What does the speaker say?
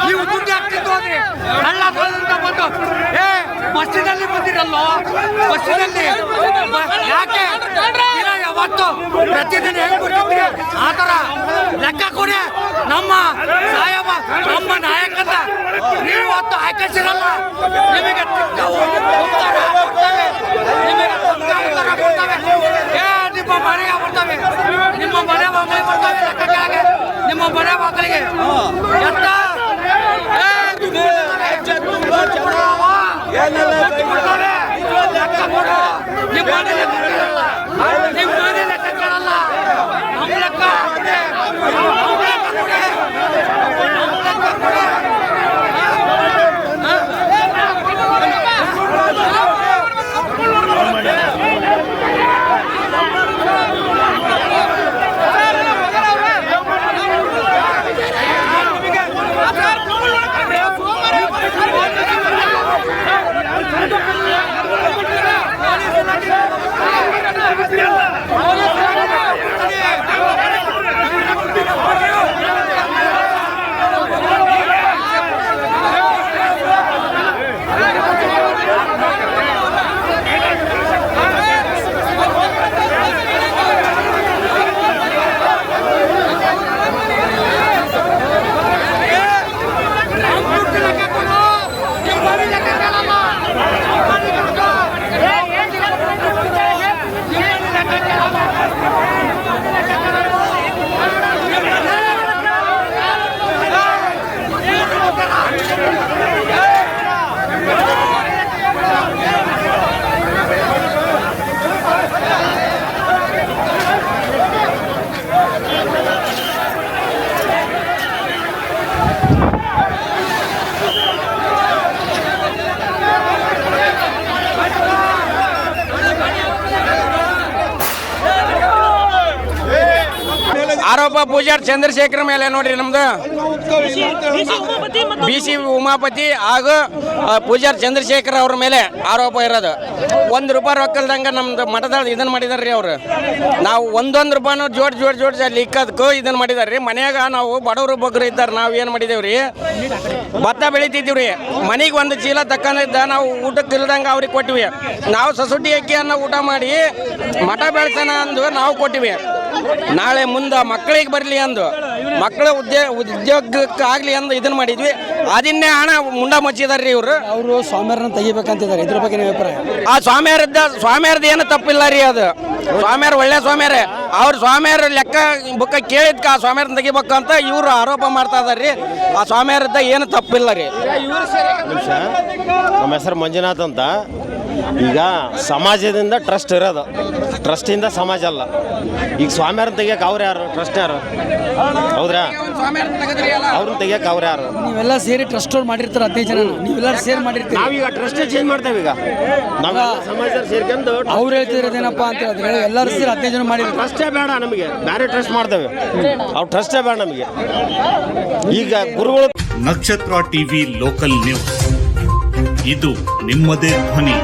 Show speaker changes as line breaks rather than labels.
ನೀವು ದುಡ್ಡು ಹಾಕ್ತಿದ್ದು ಹೋದ್ರಿ ಕಳ್ಳ ಬಂದು ಬಸ್ಸಿನಲ್ಲಿ ಬಂದಿರಲ್ಲೋ ಬಸ್ಸಿನಲ್ಲಿ ಯಾಕೆ ಯಾವತ್ತು ಪ್ರತಿದಿನ ಹೆಂಗ್ ಕೊಡ್ತಿದ್ರಿ ಆ ಥರ ಲೆಕ್ಕ ಕೊಡಿ. ನಮ್ಮ ಸಾಯಬ ನಮ್ಮ ನಾಯಕನ ನೀವು ಇವತ್ತು ಆಯ್ಕೆಸಿರಲ್ಲ. ನಿಮಗೆ ನಿಮ್ಮ ಮನೆಗೆ ಬರ್ತವೆ, ನಿಮ್ಮ ಮನೆ ಮಕ್ಕಳಿಗೆ ಬರ್ತವೆ ಲೆಕ್ಕಕ್ಕೆ, ನಿಮ್ಮ ಮನೆ ಮಕ್ಕಳಿಗೆ ಎತ್ತ ಲೆಕ್ಕ ಕೊಡು. ನಿಮ್ಮ ಮನೆ ಲೆಕ್ಕ ಕೇಳಲ್ಲ, ನಿಮ್ಮ ಮನೆ ಲೆಕ್ಕ ಕೇಳಲ್ಲ. ನಮ್ಮ ಲೆಕ್ಕ ಕೊಡಿ, ನಮ್ಮ ಲೆಕ್ಕ ಕೊಡಿ, ನಮ್ಮ ಲೆಕ್ಕ ಕೊಡಿ.
ಆರೋಪ ಪೂಜಾರ್ ಚಂದ್ರಶೇಖರ್ ಮೇಲೆ ನೋಡ್ರಿ ನಮ್ದು BC ಉಮಾಪತಿ ಹಾಗೂ ಪೂಜಾರ್ ಚಂದ್ರಶೇಖರ್ ಅವ್ರ ಮೇಲೆ ಆರೋಪ ಇರೋದು. ₹1 ರೊಕ್ಕಲ್ದಂಗೆ ನಮ್ದು ಮಠದ ಇದನ್ನು ಮಾಡಿದಾರ್ರಿ ಅವರು. ನಾವು ಒಂದೊಂದು ರೂಪಾಯಿನೂ ಜೋಡ್ ಅಲ್ಲಿ ಇಕ್ಕದಕ್ಕೂ ಇದನ್ನು ಮಾಡಿದಾರ್ರಿ. ಮನ್ಯಾಗ ನಾವು ಬಡವರು ಬಗ್ಗರು ಇದ್ದಾರೆ. ನಾವು ಏನು ಮಾಡಿದೇವ್ರಿ, ಭತ್ತ ಬೆಳಿತಿದ್ದೀವ್ರಿ. ಮನೆಗೆ ಒಂದು ಚೀಲ ತಕ್ಕಂದಿದ್ದ ನಾವು ಊಟಕ್ಕೆ ಇಲ್ದಂಗೆ ಅವ್ರಿಗೆ ಕೊಟ್ಟಿವಿ. ನಾವು ಸೊಸೈಟಿ ಅಕ್ಕಿಯನ್ನು ಊಟ ಮಾಡಿ ಮಠ ಬೆಳೆಸೋಣ ಅಂದು ನಾವು ಕೊಟ್ಟಿವಿ. ನಾಳೆ ಮುಂದೆ ಮಕ್ಕಳಿಗೆ ಬರಲಿ ಅಂದು, ಮಕ್ಕಳ ಉದ್ಯೋಗಕ್ಕಾಗಲಿ ಅಂದು ಇದನ್ನು ಮಾಡಿದ್ವಿ. ಅದನ್ನೇ ಹಣ ಮುಂಡ ಮುಚ್ಚಿದಾರ್ರಿ ಇವರು.
ಅವರು ಸ್ವಾಮಿಯರನ್ನ ತೆಗಿಬೇಕಂತಿದ್ದಾರೆ. ಇದ್ರ ಬಗ್ಗೆ ನಿಮ್ಮ ಅಭಿಪ್ರಾಯ?
ಆ ಸ್ವಾಮಿಯರ್ದು ಏನು ತಪ್ಪಿಲ್ಲ ರೀ. ಅದು ಸ್ವಾಮಿಯರು ಒಳ್ಳೆ ಸ್ವಾಮಿಯರೇ. ಅವ್ರ ಸ್ವಾಮಿಯರ ಲೆಕ್ಕ ಬುಕ್ಕ ಕೇಳಿದ್ಕ ಆ ಸ್ವಾಮಿಯರನ್ನ ತೆಗಿಬೇಕು ಅಂತ ಇವರು ಆರೋಪ ಮಾಡ್ತಾ ಇದಾರ್ರಿ. ಆ ಸ್ವಾಮಿಯರದ ಏನು ತಪ್ಪಿಲ್ಲ ರೀ.
ನಮ್ಮ ಹೆಸರು ಮಂಜುನಾಥ್ ಅಂತ. ಈಗ ಸಮಾಜದಿಂದ ಟ್ರಸ್ಟ್ ಇರೋದು, ಟ್ರಸ್ಟಿಂದ ಸಮಾಜ ಅಲ್ಲ. ಈಗ ಸ್ವಾಮಿಯರನ್ನ ತೆಗಿಯಕ್ಕೆ ಅವ್ರು ಯಾರು? ಟ್ರಸ್ಟ್ ಯಾರು? ಹೌದ್ರಾ? ಅವ್ರನ್ನ ತೆಗಿಯಕ್ಕೆ ಅವ್ರು ಯಾರು?
ನೀವೆಲ್ಲ ಸೇರಿ ಟ್ರಸ್ಟ್ ಅವ್ರು ಮಾಡಿರ್ತಾರೆ 15 ಜನ. ನೀವೆಲ್ಲ ಸೇರಿ ಮಾಡಿರ್ತೀವಿ.
ನಾವೀಗ ಟ್ರಸ್ಟ್ ಚೇಂಜ್ ಮಾಡ್ತೇವೆ. ಈಗ ನಾವು ಸಮಾಜ ಸೇರ್ಕೊಂಡು
ಅವ್ರು ಹೇಳ್ತಿರೋದೇನಪ್ಪ ಅಂತ ಹೇಳಿದ್ರೆ ಎಲ್ಲರೂ ಸೇರಿ 15 ಜನ ಮಾಡಿರ್ತಾರೆ.
ಟ್ರಸ್ಟೇ ಬೇಡ ನಮಗೆ, ಬೇರೆ ಟ್ರಸ್ಟ್ ಮಾಡ್ತೇವೆ. ಅವ್ರು ಟ್ರಸ್ಟೇ ಬೇಡ ನಮಗೆ. ಈಗ ಗುರುಗಳು.
ನಕ್ಷತ್ರ ಟಿವಿ ಲೋಕಲ್ ನ್ಯೂಸ್, ಇದು ನಿಮ್ಮದೇ ಧ್ವನಿ.